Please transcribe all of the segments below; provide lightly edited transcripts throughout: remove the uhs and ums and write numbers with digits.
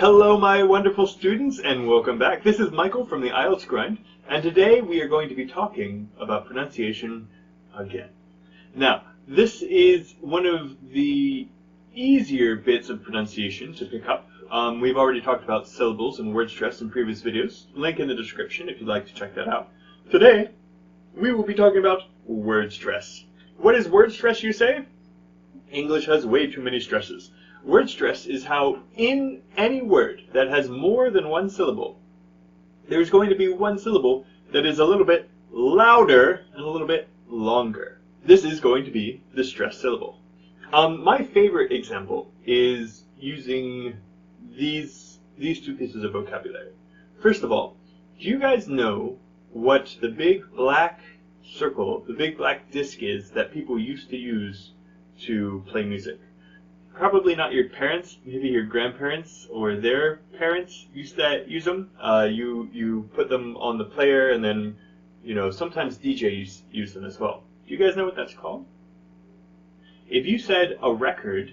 Hello my wonderful students and welcome back. This is Michael from the IELTS Grind, and today we are going to be talking about pronunciation again. Now, this is one of the easier bits of pronunciation to pick up. We've already talked about syllables and word stress in previous videos. Link in the description if you'd like to check that out. Today, we will be talking about word stress. What is word stress, you say? English has way too many stresses. Word stress is how in any word that has more than one syllable, there's going to be one syllable that is a little bit louder and a little bit longer. This is going to be the stressed syllable. My favorite example is using these two pieces of vocabulary. First of all, do you guys know what the big black circle, the big black disc is that people used to use to play music? Probably not your parents, maybe your grandparents or their parents used to use them. You put them on the player, and then, sometimes DJs use them as well. Do you guys know what that's called? If you said a record,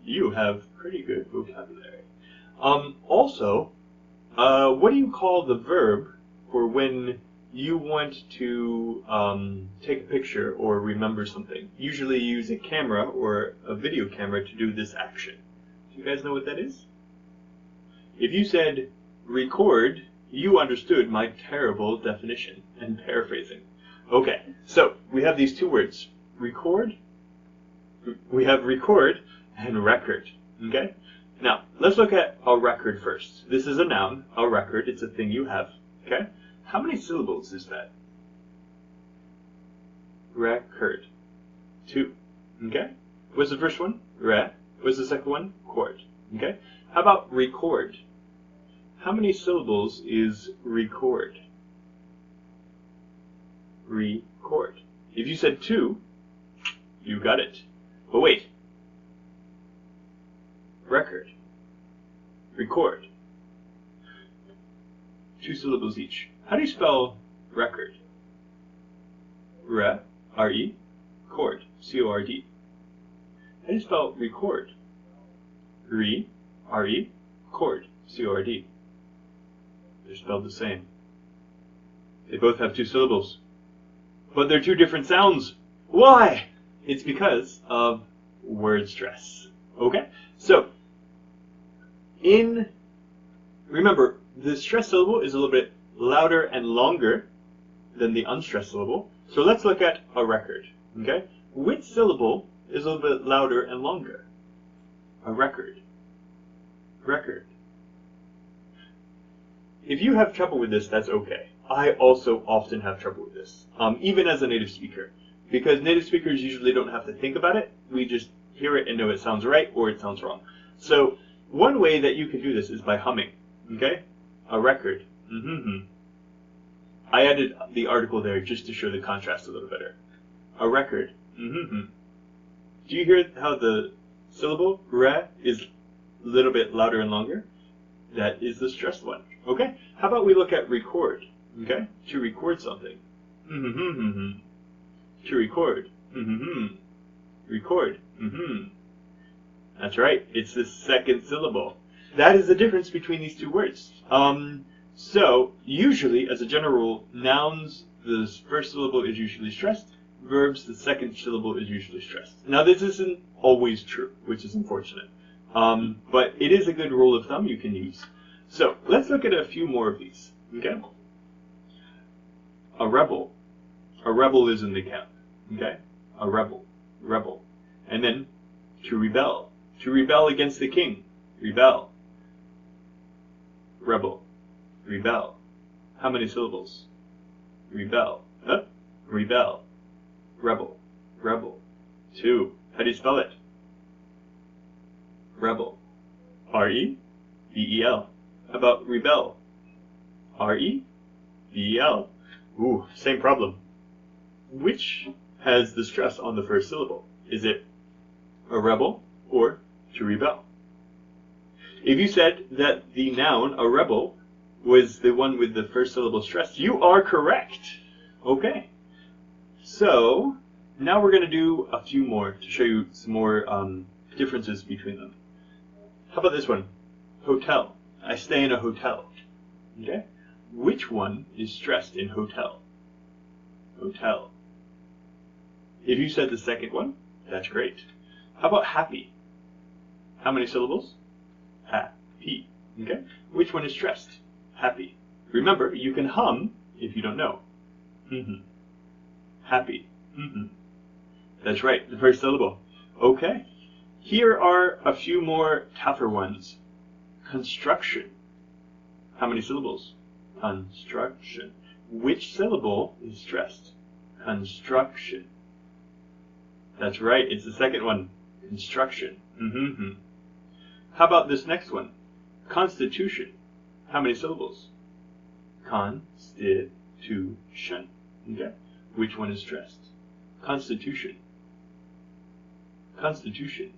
you have pretty good vocabulary. Also, what do you call the verb for when you want to take a picture or remember something? Usually you use a camera or a video camera to do this action. Do you guys know what that is? If you said record, you understood my terrible definition and paraphrasing. Okay, so we have these two words, record. We have record and record. Okay? Now, let's look at a record first. This is a noun, a record. It's a thing you have. Okay? How many syllables is that? Record. 2. Okay? What's the first one? Re. What's the second one? Cord. Okay? How about record? How many syllables is record? Record. If you said 2, you got it. But wait. Record. Record. 2 syllables each. How do you spell record? Re, R-E, cord, C-O-R-D. How do you spell record? Re, R-E, cord, C-O-R-D. They're spelled the same. They both have 2 syllables. But they're 2 different sounds. Why? It's because of word stress. Okay? So, remember, the stressed syllable is a little bit louder and longer than the unstressed syllable. So let's look at a record. Okay? Which syllable is a little bit louder and longer? A record. Record. If you have trouble with this, that's okay. I also often have trouble with this, even as a native speaker. Because native speakers usually don't have to think about it. We just hear it and know it sounds right or it sounds wrong. So one way that you can do this is by humming. Okay? A record. I added the article there just to show the contrast a little better. A record. Do you hear how the syllable, re, is a little bit louder and longer? That is the stressed one. Okay? How about we look at record? Okay? To record something. To record. Record. That's right. It's the second syllable. That is the difference between these 2 words. So, usually, as a general rule, nouns, the first syllable is usually stressed. Verbs, the second syllable is usually stressed. Now, this isn't always true, which is unfortunate. But it is a good rule of thumb you can use. So, let's look at a few more of these. Okay? A rebel. A rebel is in the camp. Okay? A rebel. Rebel. And then, to rebel. To rebel against the king. Rebel. Rebel. Rebel. How many syllables? Rebel. Rebel. Rebel. Rebel. 2. How do you spell it? Rebel. R-E-B-E-L. How about rebel? R-E-B-E-L. Ooh, same problem. Which has the stress on the first syllable? Is it a rebel or to rebel? If you said that the noun, a rebel, was the one with the first syllable stressed, you are correct. Okay. So, now we're going to do a few more to show you some more differences between them. How about this one? Hotel. I stay in a hotel. Okay? Which one is stressed in hotel? Hotel. If you said the second one, that's great. How about happy? How many syllables? Happy. Okay? Which one is stressed? Happy. Remember, you can hum if you don't know. Happy. That's right, the first syllable. Okay. Here are a few more tougher ones. Construction. How many syllables? Construction. Which syllable is stressed? Construction. That's right, it's the second one. Construction. How about this next one? Constitution. How many syllables? Constitution. Okay. Which one is stressed? Constitution. Constitution.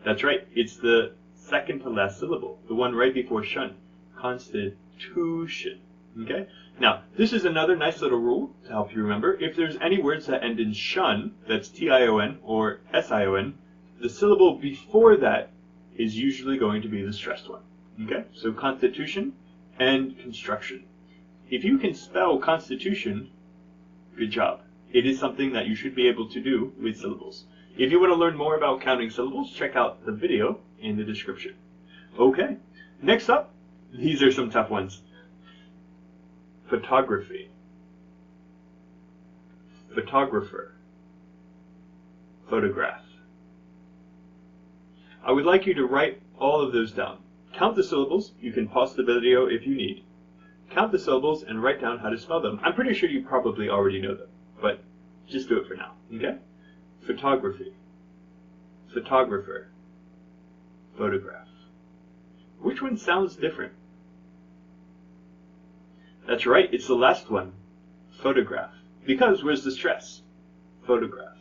That's right, it's the second to last syllable, the one right before shun. Constitution. Okay? Now, this is another nice little rule to help you remember. If there's any words that end in shun, that's T-I-O-N or S-I-O-N, the syllable before that is usually going to be the stressed one. Okay? So constitution and construction. If you can spell constitution, good job. It is something that you should be able to do with syllables. If you want to learn more about counting syllables, check out the video in the description. Okay, next up, these are some tough ones. Photography. Photographer. Photograph. I would like you to write all of those down. Count the syllables. You can pause the video if you need. Count the syllables and write down how to spell them. I'm pretty sure you probably already know them, but just do it for now, okay? Photography. Photographer. Photograph. Which one sounds different? That's right, it's the last one. Photograph. Because where's the stress? Photograph.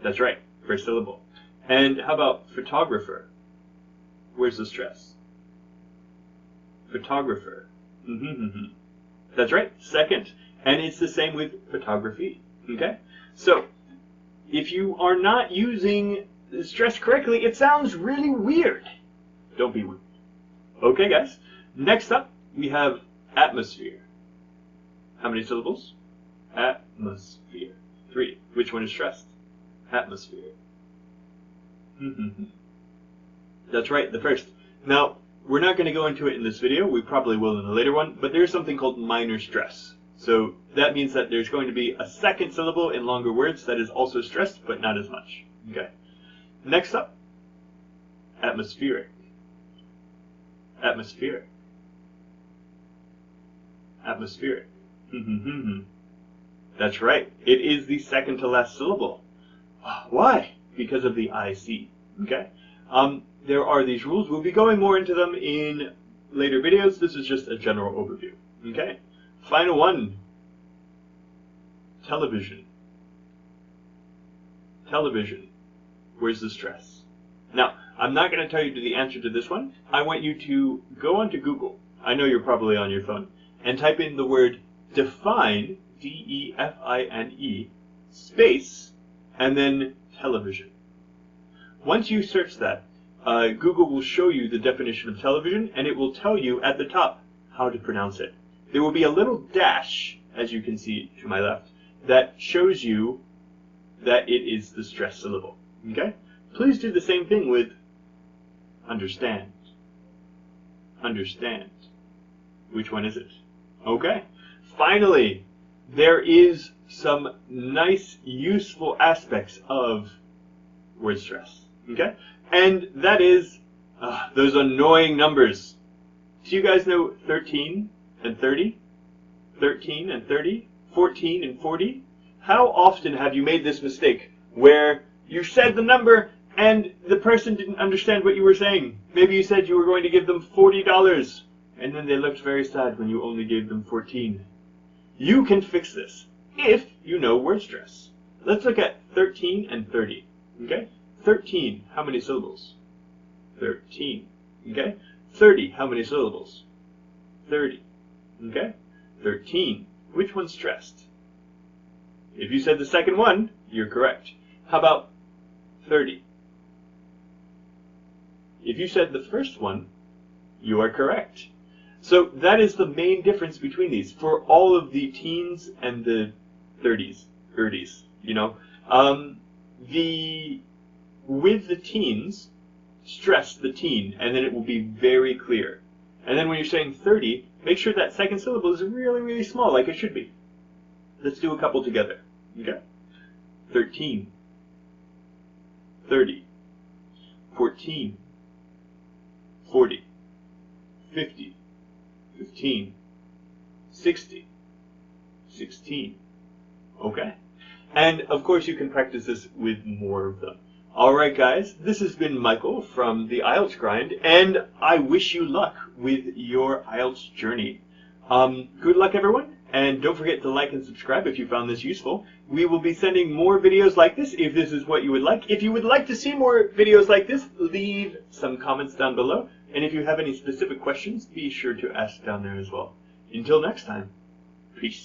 That's right, first syllable. And how about photographer? Where's the stress? Photographer. That's right, second. And it's the same with photography. Okay? So, if you are not using the stress correctly, it sounds really weird. Don't be weird. Okay, guys. Next up, we have atmosphere. How many syllables? Atmosphere. 3. Which one is stressed? Atmosphere. That's right, the first. Now, we're not going to go into it in this video. We probably will in a later one, but there's something called minor stress. So that means that there's going to be a second syllable in longer words that is also stressed, but not as much. Okay. Next up, atmospheric. Atmospheric. Atmospheric. That's right. It is the second to last syllable. Why? Because of the IC. Okay. There are these rules. We'll be going more into them in later videos. This is just a general overview. Okay. Final one. Television. Television. Where's the stress? Now, I'm not going to tell you the answer to this one. I want you to go onto Google. I know you're probably on your phone. And type in the word define, D-E-F-I-N-E, space, and then television. Once you search that, Google will show you the definition of television, and it will tell you at the top how to pronounce it. There will be a little dash, as you can see to my left, that shows you that it is the stressed syllable. Okay? Please do the same thing with understand. Understand. Which one is it? Okay. Finally, there is some nice, useful aspects of word stress. Okay? And that is those annoying numbers. Do you guys know 13 and 30? 13 and 30? 14 and 40? How often have you made this mistake where you said the number and the person didn't understand what you were saying? Maybe you said you were going to give them $40 and then they looked very sad when you only gave them 14. You can fix this if you know word stress. Let's look at 13 and 30. Okay? 13, how many syllables? 13. Okay? 30, how many syllables? 30. Okay? 13. Which one's stressed? If you said the second one, you're correct. How about 30? If you said the first one, you are correct. So that is the main difference between these for all of the teens and the 30s, you know. With the teens, stress the teen, and then it will be very clear. And then when you're saying 30, make sure that second syllable is really, really small, like it should be. Let's do a couple together. Okay? 13, 30, 14, 40, 50, 15, 60, 16. Okay? And of course you can practice this with more of them. Alright guys, this has been Michael from the IELTS Grind, and I wish you luck with your IELTS journey. Good luck everyone, and don't forget to like and subscribe if you found this useful. We will be sending more videos like this if this is what you would like. If you would like to see more videos like this, leave some comments down below. And if you have any specific questions, be sure to ask down there as well. Until next time, peace.